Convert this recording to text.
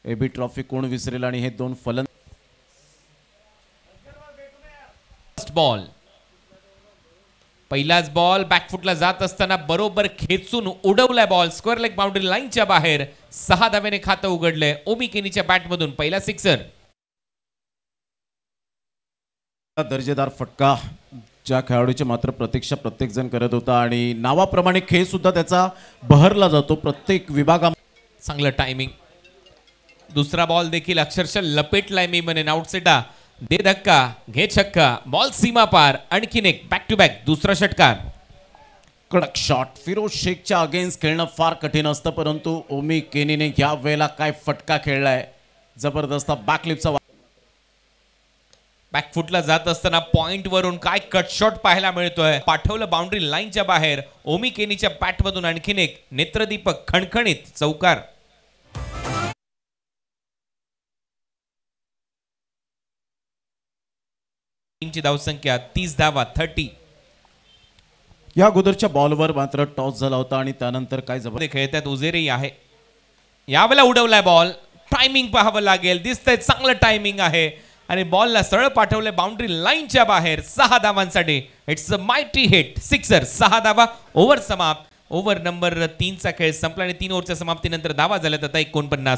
AB trophy कोण visceral आणि हे दोन फलंदाज बॉल पहिलाच बॉल बॅकफुटला जात असताना बरोबर खेचून उडवलाय बॉल स्क्वेअर लेग बाउंड्री लाईनच्या बाहेर 6 धावेने खातं उघडलंय ओमी केनीच्या बॅटमधून पहिला सिक्सर दर्जेदार फटका ज्या खेळाडूची मात्र प्रतीक्षा प्रत्येक जण करत होता आणि नावाप्रमाणे खेळ सुद्धा त्याचा बहरला जातो प्रत्येक विभागामध्ये चांगलं टायमिंग दुसरा बॉल देखील अक्षरशः लपेटलाय मी म्हणेन आउटसेटा दे धक्का घे छक्का बॉल सीमा पार आणखीन एक बॅक टू बॅक दुसरा षटकार कडक शॉट फिरोज शेखच्या अगेन्स्ट खेळणं फार कठीण असतं परंतु ओमी केनीने या वेळेला काय फटका खेळलाय जबरदस्त बॅकलिपचा बॅकफुटला जात असताना पॉइंट वरून काय कट शॉट पाहायला मिळतोय पाठवलं बाउंड्री लाईनच्या बाहेर ओमी केनीच्या बॅटमधून आणखीन एक नेत्रदीपक खणखणीत चौकार ची धावसंख्या 30 धावा 30 या अगोदरच्या बॉलवर मात्र टॉस झाला होता आणि त्यानंतर काय जबर खेळतात उजेरी आहे यावेळेला उडवलाय बॉल टायमिंग पाहावं लागेल दिसतंय चांगलं टायमिंग आहे आणि बॉलला सरळ पाठवले बाउंड्री लाईनच्या बाहेर 6 धावांसाठी it's a mighty hit sixer 6 धावा ओव्हर समाप्त ओव्हर नंबर 3 चा खेळ संपला आणि 3 ओव्हरच्या समाप्तीनंतर धावा झाल्यात आता 49